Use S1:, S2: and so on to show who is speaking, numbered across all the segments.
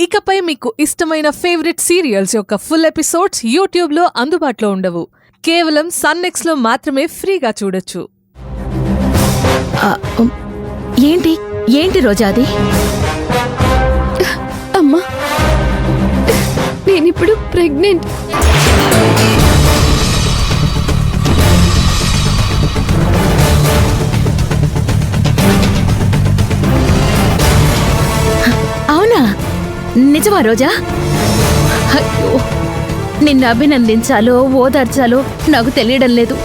S1: ఇకపై మీకు ఇష్టమైన ఫేవరెట్ సీరియల్స్ యొక్క ఫుల్ ఎపిసోడ్స్ యూట్యూబ్లో అందుబాటులో ఉండవు. కేవలం సన్నెక్స్లో మాత్రమే ఫ్రీగా చూడొచ్చు.
S2: ఏంటి ఏంటి రోజాది?
S3: అమ్మా, నేనిప్పుడు ప్రెగ్నెంట్.
S2: అవునా? నిజమా రోజా? అయ్యో, నిన్ను అభినందించాలో ఓదార్చాలో నాకు తెలియడం లేదు.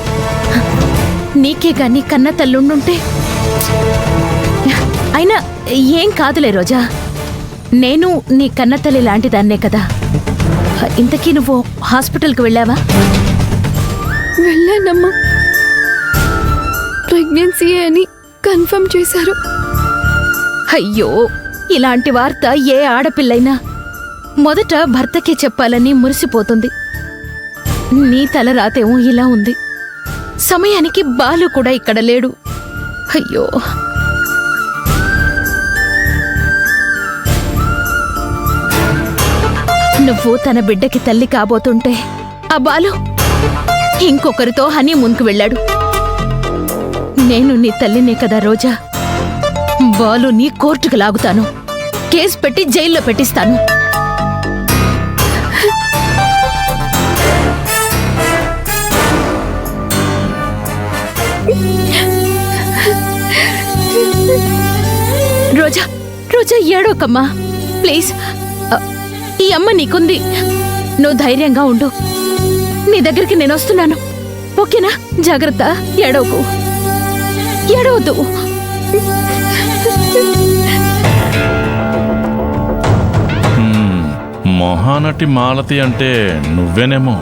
S2: నీకే గాని కన్న తల్లుండుంటే. అయినా ఏం కాదులే రోజా, నేను నీ కన్నతల్లి లాంటిదాన్నే కదా. ఇంతకీ నువ్వు హాస్పిటల్కి వెళ్ళావా?
S3: వెళ్ళానమ్మా, ప్రెగ్నెన్సీ అని కన్ఫర్మ్ చేశారు.
S2: అయ్యో, ఇలాంటి వార్త ఏ ఆడపిల్లైనా మొదట భర్తకే చెప్పాలని మురిసిపోతుంది. నీ తల రాతేమో ఇలా ఉంది. సమయానికి బాలు కూడా ఇక్కడ లేడు. అయ్యో, నువ్వు తన బిడ్డకి తల్లి కాబోతుంటే ఆ బాలు ఇంకొకరితో హనీమూన్కు వెళ్ళాడు. నేను నీ తల్లినే కదా రోజా. బాలుని కోర్టుకు లాగుతాను, కేసు పెట్టి జైల్లో పెట్టిస్తాను. రోజా, రోజా ఏడోకమ్మా ప్లీజ్. ఈ అమ్మ నీకుంది, నువ్వు ధైర్యంగా ఉండు. నీ దగ్గరికి నేను వస్తున్నాను, ఓకేనా? జాగ్రత్త, ఏడవకు, ఏడవద్దు.
S4: మహానటి మాలతి అంటే నువ్వేనేమో.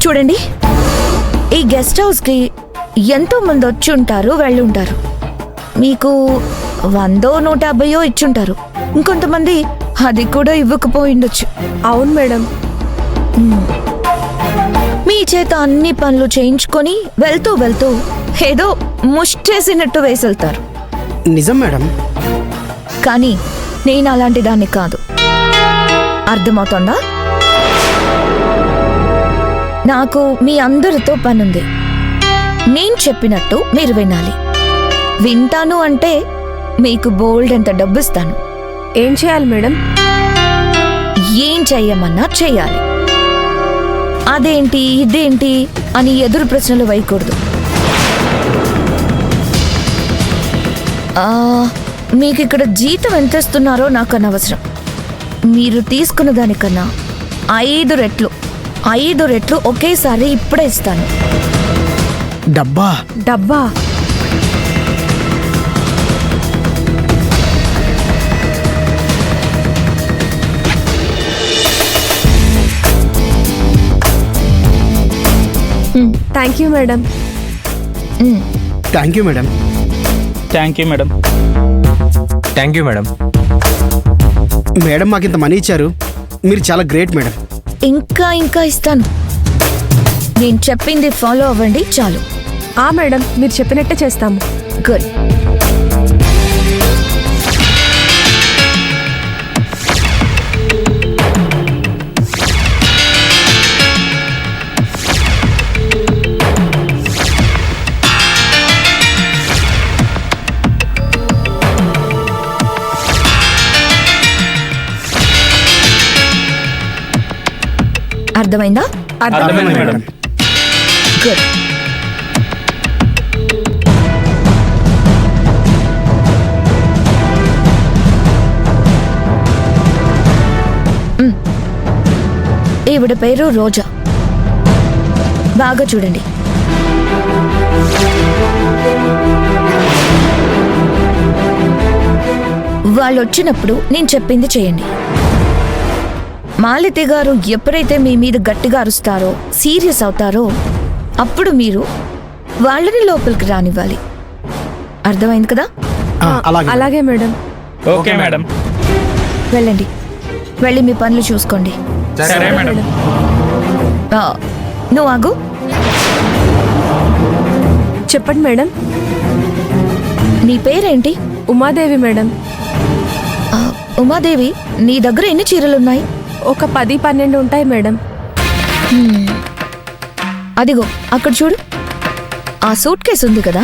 S5: చూడండి, ఈ గెస్ట్ హౌస్కి ఎంతో మంది వచ్చి ఉంటారు, వెళ్ళుంటారు. మీకు 100-150 ఇచ్చుంటారు. ఇంకొంతమంది అది కూడా ఇవ్వకపోయిండొచ్చు.
S3: అవును మేడం.
S5: మీ చేత అన్ని పనులు చేయించుకొని వెళ్తూ వెళ్తూ ఏదో ముష్టేసినట్టు వేసెళ్తారు.
S6: నిజం మేడం.
S5: కానీ నేను అలాంటి దాన్ని కాదు, అర్థమవుతోందా? నాకు మీ అందరితో పనుంది. నేను చెప్పినట్టు మీరు వినాలి. వింటాను అంటే మీకు బోల్డ్ ఎంత డబ్బు ఇస్తాను.
S3: ఏం చేయాలి మేడం?
S5: ఏం చెయ్యమన్నా చెయ్యాలి. అదేంటి ఇదేంటి అని ఎదురు ప్రశ్నలు వేయకూడదు. మీకు ఇక్కడ జీతం ఎంత ఇస్తున్నారో నాకు అనవసరం. మీరు తీసుకున్న దానికన్నా 5 రెట్లు ఒకేసారి ఇప్పుడే ఇస్తాను.
S6: డబ్బా?
S3: డబ్బా? Thank you madam.
S6: Thank you madam.
S7: Thank you madam.
S8: Thank you madam.
S6: Madam మాకింత మనీ ఇచ్చారు, మీరు చాలా గ్రేట్ మేడం.
S5: ఇంకా ఇస్తాను. నేను చెప్పింది ఫాలో అవ్వండి చాలు.
S3: మేడం, మీరు చెప్పినట్టే చేస్తాము.
S5: గుడ్. అర్థమైందా?
S7: అర్థమైంది మేడం.
S5: గుడ్. ఈవిడ పేరు రోజా. బాగా చూడండి. వాళ్ళు వచ్చినప్పుడు నేను చెప్పింది చేయండి. మాలతి గారు ఎప్పుడైతే మీ మీద గట్టిగా అరుస్తారో, సీరియస్ అవుతారో, అప్పుడు మీరు వాళ్ళని లోపలికి రానివ్వాలి. అర్థమైంది కదా?
S6: అలాగే
S3: అలాగే మేడం.
S7: Okay madam.
S5: వెళ్ళండి, వెళ్ళి మీ పనులు చూసుకోండి.
S7: సరే మేడం.
S5: ఆ, నువ్వు ఆగు.
S3: చెప్పండి మేడం.
S5: నీ పేరేంటి?
S3: ఉమాదేవి మేడం.
S5: ఆ, ఉమాదేవి, నీ దగ్గర ఎన్ని చీరలున్నాయి?
S3: ఒక 10-12 ఉంటాయి మేడం.
S5: అదిగో అక్కడ చూడు, ఆ సూట్ కేసు ఉంది కదా,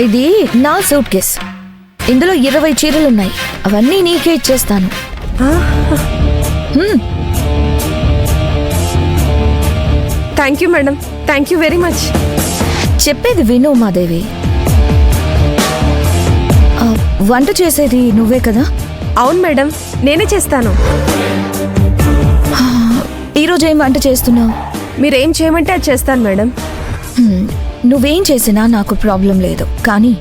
S5: ఇది నా సూట్ కేస్. ఇందులో 20 చీరలున్నాయి. అవన్నీ నీకే ఇచ్చేస్తాను.
S3: Thank you madam. Thank you very much.
S5: చెప్పేది విను ఉమాదేవి. ఆ, వంట చేసేది నువ్వే కదా?
S3: అవును మేడం, నేనే చేస్తాను.
S5: ఈరోజు ఏం వంట చేస్తున్నావు?
S3: మీరేం చేయమంటే అది చేస్తాను మేడం.
S5: నువ్వేం చేసినా నాకు ప్రాబ్లం లేదు, కానీ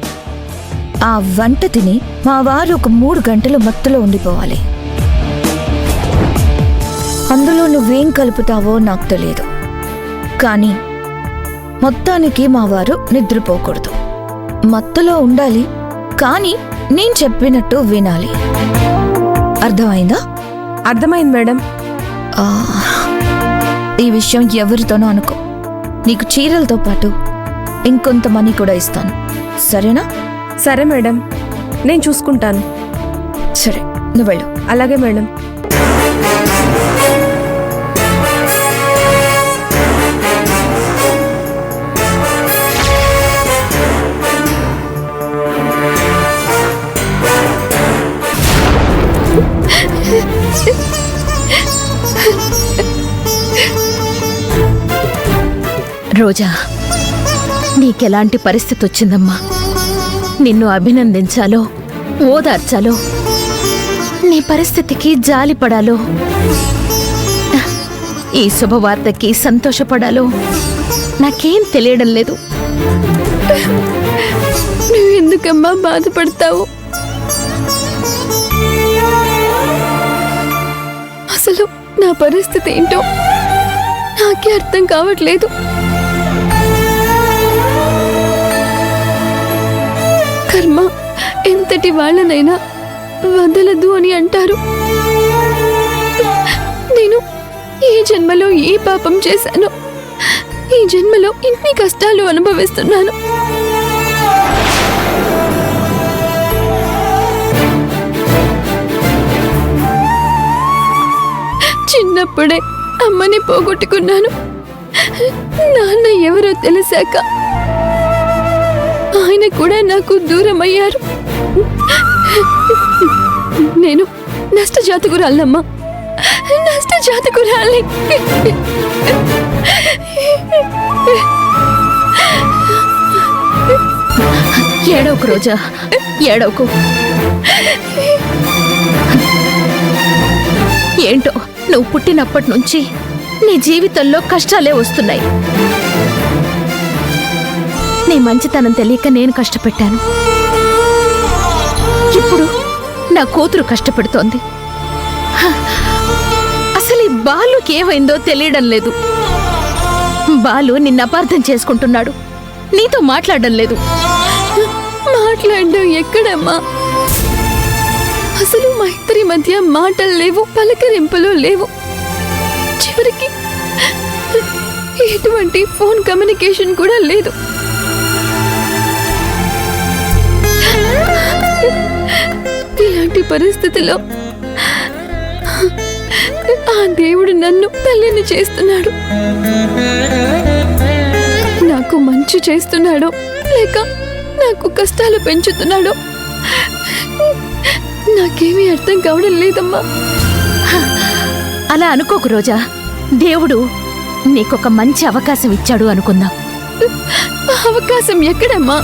S5: ఆ వంట తిని మా వారు ఒక 3 గంటలు మత్తులో ఉండిపోవాలి. అందులో నువ్వేం కలుపుతావో నాకు తెలియదు, కానీ మొత్తానికి మా వారు నిద్రపోకూడదు. మత్తులో ఉండాలి, కానీ నేను చెప్పినట్టు వినాలి. అర్థమైందా?
S3: అర్థమైంది మేడం.
S5: ఆ, ఈ విషయం ఎవరితోనో అనుకో. నీకు చీరలతో పాటు ఇంకొంత మనీ కూడా ఇస్తాను, సరేనా?
S3: సరే మేడం, నేను చూసుకుంటాను.
S5: సరే, నువ్వు వెళ్ళు.
S3: అలాగే మేడం.
S2: రోజా, నీకెలాంటి పరిస్థితి వచ్చిందమ్మా? నిన్ను అభినందించాలో, ఓదార్చాలో, నీ పరిస్థితికి జాలిపడాలో, ఈ శుభవార్తకి సంతోషపడాలో నాకేం తెలియడం లేదు.
S3: నువ్వు ఎందుకమ్మా బాధపడతావు? అసలు నా పరిస్థితి ఏంటో నాకే అర్థం కావట్లేదు. కర్మ ఎంతటి వాళ్ళనైనా వదలదు అని అంటారు. నేను ఈ జన్మలో ఏ పాపం చేశానో ఈ జన్మలో ఇన్ని కష్టాలు అనుభవిస్తున్నాను. చిన్నప్పుడే అమ్మని పోగొట్టుకున్నాను. నాన్న ఎవరో తెలిసాక ఆయన కూడా నాకు దూరం అయ్యారు. నేను నష్టజాతకురాలమ్మా, నష్టజాతకురాలి.
S2: ఏడవకు రోజా, ఏడవకు. ఏంటో నువ్వు పుట్టినప్పటి నుంచి నీ జీవితంలో కష్టాలే వస్తున్నాయి. నీ మంచితనం తెలియక నేను కష్టపెట్టాను. ఇప్పుడు నా కూతురు కష్టపెడుతోంది. అసలు ఈ బాలుకి ఏమైందో తెలియడం లేదు. బాలు నిన్ను అపార్థం చేసుకుంటున్నాడు, నీతో మాట్లాడడం లేదు.
S3: మాట్లాడడం ఎక్కడమ్మా? అసలు మా ఇద్దరి మధ్య మాటలు లేవు, పలకరింపులు లేవు. చివరికి ఎటువంటి ఫోన్ కమ్యూనికేషన్ కూడా లేదు. ఇలాంటి పరిస్థితిలో ఆ దేవుడు నన్ను తల్లిని చేస్తున్నాడు. నాకు మంచి చేస్తున్నాడో లేక నాకు కష్టాలు పెంచుతున్నాడో నాకేమీ అర్థం కావడం లేదమ్మా.
S2: అలా అనుకోకు రోజా. దేవుడు నీకొక మంచి అవకాశం ఇచ్చాడు అనుకుందాం.
S3: అవకాశం ఎక్కడమ్మా?